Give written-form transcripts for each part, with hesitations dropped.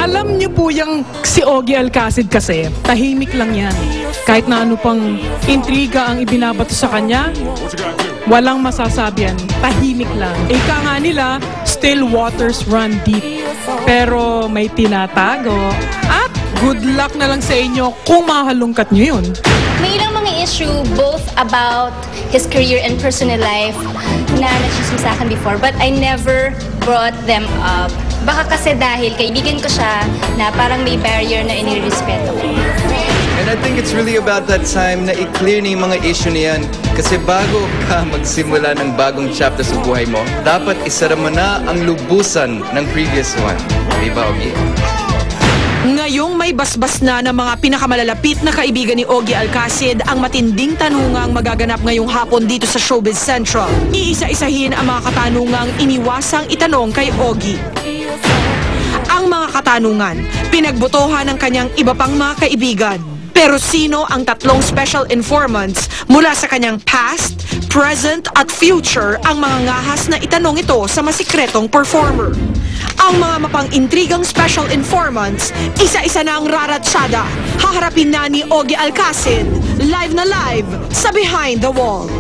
Alam niyo po yung si Ogie Alcacid kasi, tahimik lang yan. Kahit na ano pang intriga ang ibinabato sa kanya, walang masasabi yan. Tahimik lang. Ika nga nila, still waters run deep. Pero may tinatago. At good luck na lang sa inyo kung mahalungkat nyo yun. May ilang mga issue both about his career and personal life na nagsisim sa akin before, but I never brought them up. Baka kasi dahil kaibigan ko siya na parang may barrier na inirespeto ko. And I think it's really about that time na i-clear na yung mga issue niyan. Kasi bago ka magsimula ng bagong chapter sa buhay mo, dapat isara mo na ang lubusan ng previous one. Di ba, Ogie? Ngayong may basbas na ng mga pinakamalalapit na kaibigan ni Ogie Alcacid, ang matinding tanungang magaganap ngayong hapon dito sa Showbiz Central. Iisa-isahin ang mga katanungang iniwasang itanong kay Ogie. Ang mga katanungan, pinagbotohan ng kanyang iba pang mga kaibigan. Pero sino ang tatlong special informants mula sa kanyang past, present at future ang mga ngahas na itanong ito sa masikretong performer? Ang mga mapang-intrigang special informants, isa-isa na ang raratsada. Haharapin na ni Ogie Alcacid, live na live sa Behind the Wall.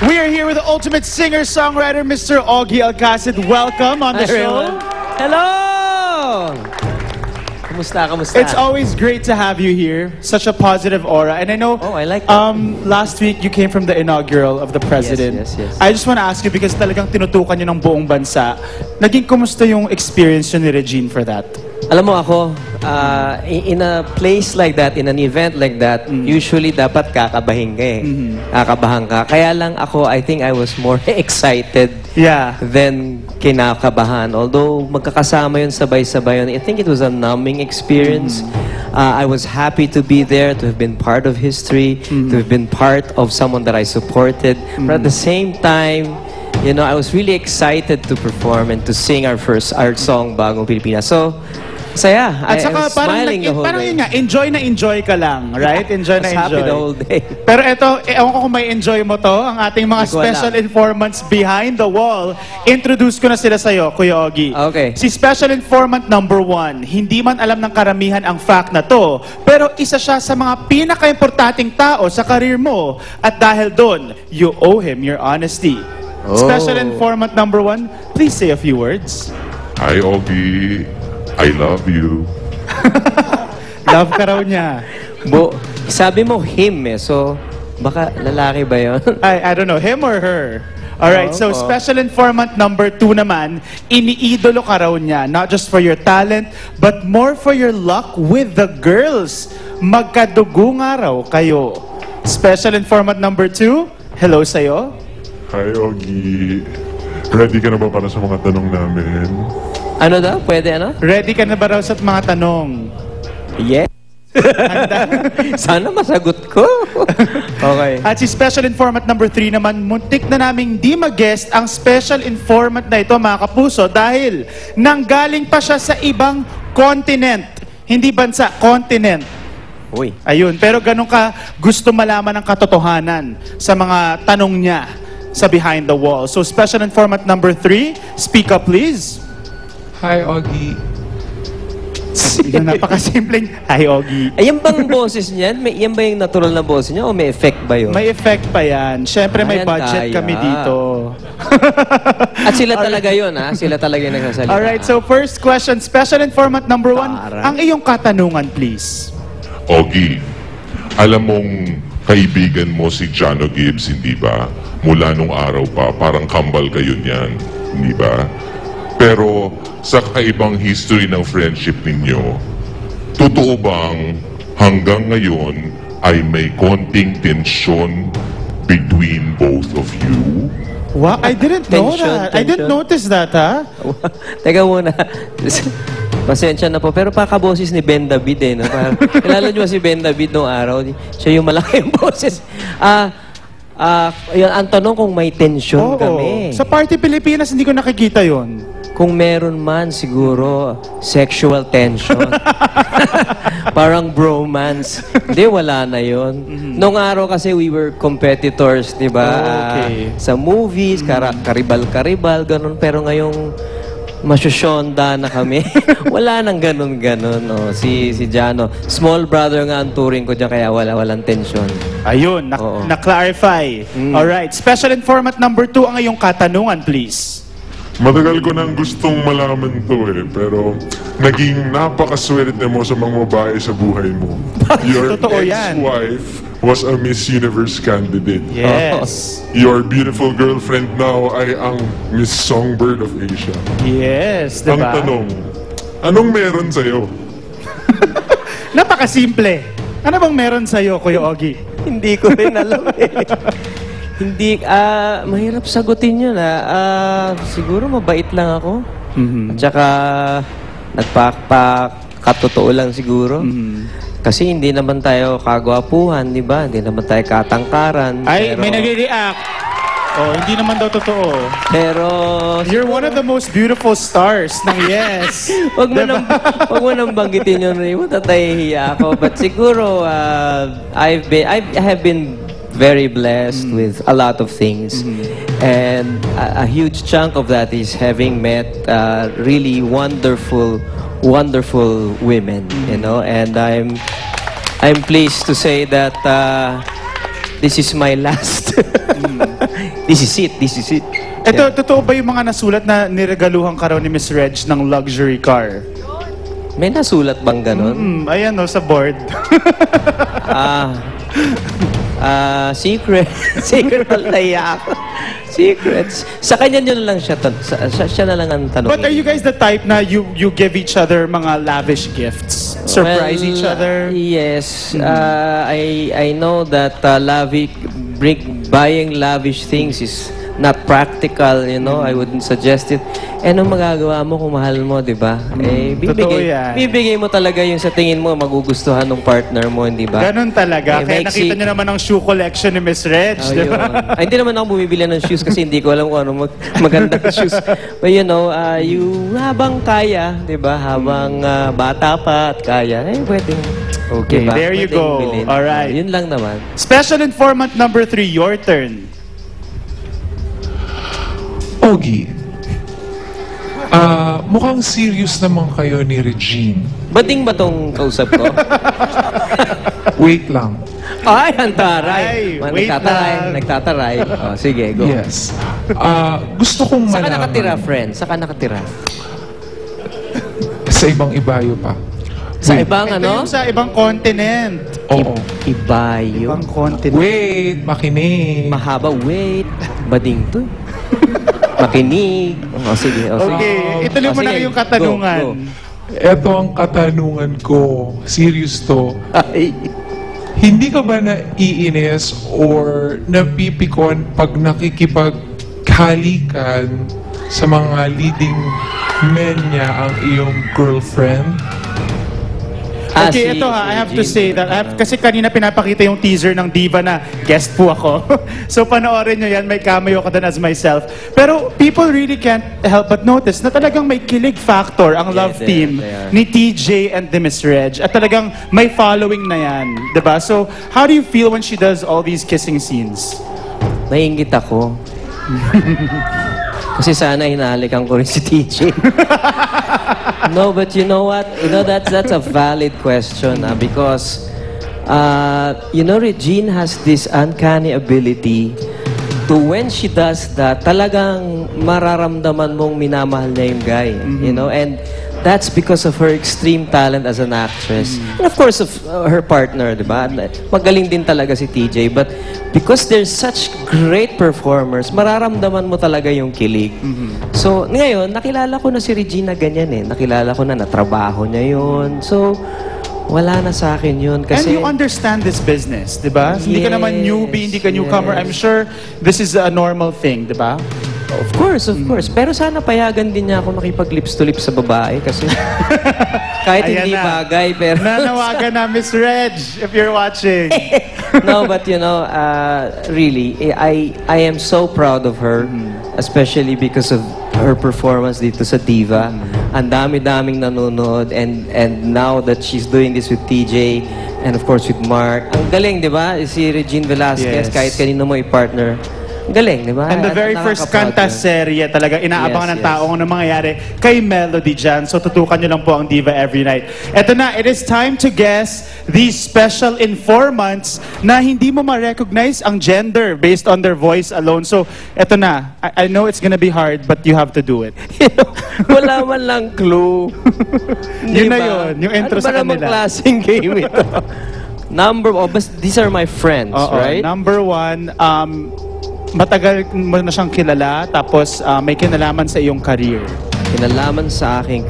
We are here with the ultimate singer-songwriter, Mr. Ogie Alcacid. Welcome on the show. Hello! Kamusta? It's always great to have you here. Such a positive aura. And I know I like that. last week you came from the inaugural of the president. Yes. I just want to ask you, because talagang tinutukan niyo ng buong bansa, naging kumusta yung experience niyo ni Regine for that? Alam mo ako, in a place like that, in an event like that, usually dapat kakabahin ka eh. Kakabahan ka. Kaya lang ako, I think I was more excited than kinakabahan. Although magkakasama yun, sabay-sabay yun. I think it was a numbing experience. I was happy to be there, to have been part of history, to have been part of someone that I supported. But at the same time, you know, I was really excited to perform and to sing our song, Bagong Pilipinas. So, saya. At saka I was smiling the whole parang day. yun nga, enjoy ka lang, right? Enjoy na I was happy the whole day. Pero ito, ewan ko kung may enjoy mo to, ang ating mga Hindi ko special alam. informants behind the wall. Introduce ko na sila sa'yo, Kuya Ogie. Okay. Si special informant number 1, hindi man alam ng karamihan ang fact na to, pero isa siya sa mga pinaka-importanting tao sa karir mo. At dahil doon, you owe him your honesty. Special informant number 1, please say a few words. Hi, Ogie. I love you. Love ka raw niya. Sabi mo him eh, so baka lalaki ba yun? I don't know, him or her? Alright, so special informant number 2 naman, iniidolo ka raw niya, not just for your talent, but more for your luck with the girls. Magkadugo nga raw kayo. Special informant number 2, hello sa'yo. Hi, Ogie. Ready ka na ba para sa mga tanong namin? Ano daw? Pwede ano? Ready ka na ba raw sa mga tanong? Yes. Sana masagot ko. Okay. At si special informant number 3 naman, muntik na naming di mag-guest ang special informant na ito, mga kapuso, dahil nanggaling pa siya sa ibang continent. Hindi bansa, continent. Uy. Ayun, pero ganun ka gusto malaman ang katotohanan sa mga tanong niya sa Behind the Wall. So special informant number 3, speak up please. Hi, Ogie. Yung napakasimpleng, hi Ogie. Ay, yan bang boses niyan? Yan ba yung natural na boses niya o may effect ba yun? May effect pa yan. Siyempre may Ayan budget kaya. kami dito. At sila talaga yun, ha? Sila talaga yung nagsasalita. Alright, so first question, special informant number 1, ang iyong katanungan please. Ogie, alam mong kaibigan mo si Jano Gibbs, hindi ba? Mula nung araw pa, parang kambal kayo niyan, hindi ba? Pero sa kakaibang history ng friendship ninyo, totoo bang hanggang ngayon ay may konting tensyon between both of you? Wow, I didn't know Tension, that. I didn't tension. notice that, ha? Teka muna. Pasensya na po. Pero pakaboses ni Ben David eh. No? Kilala niyo ba si Ben David nung araw? Siya yung malaking boses. Yun, ang tanong kung may tension kami. Sa Party Pilipinas, hindi ko nakikita yon. Kung meron man, siguro, sexual tension. Parang bromance. Hindi, wala na yun. Noong araw kasi, we were competitors, di ba? Okay. Sa movies, karibal-karibal, ganun. Pero ngayong Masyusyonda na kami. Wala nang ganun-ganun. No? Si Jano, small brother nga ang turing ko dyan, kaya walang tensyon. Ayun, Oo. na-clarify. Alright, special informant number 2 ang iyong katanungan, please. Matagal ko nang gustong malaman to pero naging napakaswerte mo sa mga babae sa buhay mo. Your Totoo yan. ex-wife was a Miss Universe candidate. Yes. Your beautiful girlfriend now ay ang Miss Songbird of Asia. Yes, Ang diba? tanong, anong meron sa'yo? Napakasimple. Ano bang meron sa'yo, Kuya Ogie? Hindi ko rin alam eh. Hindi, mahirap sagutin yun siguro mabait lang ako. At saka, nagpakatotoo lang siguro. Kasi hindi naman tayo kagwapuhan, di ba? Hindi naman tayo katangkaran. Ay, may nagre-react. Oh, hindi naman daw totoo. Pero, You're one of the most beautiful stars ng Yes. wag mo nang banggitin yun, Ray. Matatahiya ako. But siguro, I have been very blessed with a lot of things. And a huge chunk of that is having met really wonderful women, you know. And I'm pleased to say that this is my last. This is it. Ito, totoo ba yung mga nasulat na niregaluhan ka raw ni Miss Reg ng luxury car? May nasulat bang ganon? Ayan o, sa board. Secret. Secret naiya ako. Secrets. Sa kanya nyo na lang siya na lang ang tanongin. But are you guys the type na you give each other mga lavish gifts? Surprise each other? Yes. I know that buying lavish things is not practical, you know. I wouldn't suggest it. Anong magagawa mo kung mahal mo, di ba? Totoo yan. Bibigay mo talaga yung sa tingin mo magugustuhan ng partner mo, di ba? Ganun talaga. Kaya maiksi- nakita niyo naman ang shoe collection ni Miss Reg. Oh, di ba? yun. Ay, hindi naman ako bumibili ng shoes kasi hindi ko alam kung ano magandang shoes. But you know, habang kaya, di ba? Habang bata pa at kaya, pwedeng. Okay, diba? there you Pwedeng go. bilhin. Alright. Yun lang naman. Special informant number 3, your turn. Ogie, mukhang serious naman kayo ni Regine. Bating ba tong kausap ko? Wait lang. Ay, ang taray. Ay, wait lang. Nagtataray. Oh, sige, go. Yes. Gusto kong Saka malaman. nakatira, friend? Saka nakatira? Sa ibang ibayo pa. Sa ibang Ito ano? yung sa ibang continent. Oo. Ibayo. Ibang continent. Wait, makinig. Mahaba, wait. Bading to. Makinig. Oh, sige. Oh, sige. Okay, ituloy mo na sige. yung katanungan. Go. Ito ang katanungan ko. Serious to. Ay. Hindi ka ba naiinis or napipikon pag nakikipaghalikan sa mga leading men niya ang iyong girlfriend? Okay, ito I have to say that kasi kanina pinapakita yung teaser ng Diva na guest po ako. So panoorin nyo yan, may cameo ko doon as myself. Pero people really can't help but notice na talagang may kilig factor ang love team they are. ni TJ and the Miss Reg. At talagang may following na yan, diba? So how do you feel when she does all these kissing scenes? Naiingit ako. Kasi sana hinahalikan ko rin si TJ. No, but you know what? You know, that's a valid question because, you know, Regine has this uncanny ability to when she does that, talagang mararamdaman mong minamahal niya yung guy. You know, and that's because of her extreme talent as an actress. And of course, of her partner, di ba? Magaling din talaga si TJ. But because they're such great performers, mararamdaman mo talaga yung kilig. So, ngayon, nakilala ko na si Regina ganyan eh. Nakilala ko na natrabaho niya yun. So, wala na sa akin yun. Kasi, And you understand this business, di ba? Hindi ka naman newbie, hindi ka newcomer. yes. I'm sure this is a normal thing, di ba? of course. Pero sana payagan din niya ako makipag-lips to lips sa babae kasi kahit Ayan hindi na. bagay, pero... Nanawagan na, Miss Reg, if you're watching. No, but you know, really, I am so proud of her, especially because of her performance dito sa Diva. Ang dami-daming nanonood and now that she's doing this with TJ and of course with Mark. Ang galing, di ba? Si Regine Velasquez, Yes. kahit kanino mo i-partner, Galing, di ba? And the very first kanta serye talaga, inaabangan ng tao kung ano mangyayari kay Melody dyan. So tutukan nyo lang po ang Diva Every Night. Eto na, it is time to guess these special informants na hindi mo ma-recognize ang gender based on their voice alone. So, eto na. I know it's gonna be hard, but you have to do it. Wala man lang clue. Yun na yun, yung intro sa kanila. Ano ba namang klaseng game ito? These are my friends, right? Number one, matagal mo na siyang kilala, tapos may kinalaman sa iyong career. Kinalaman sa aking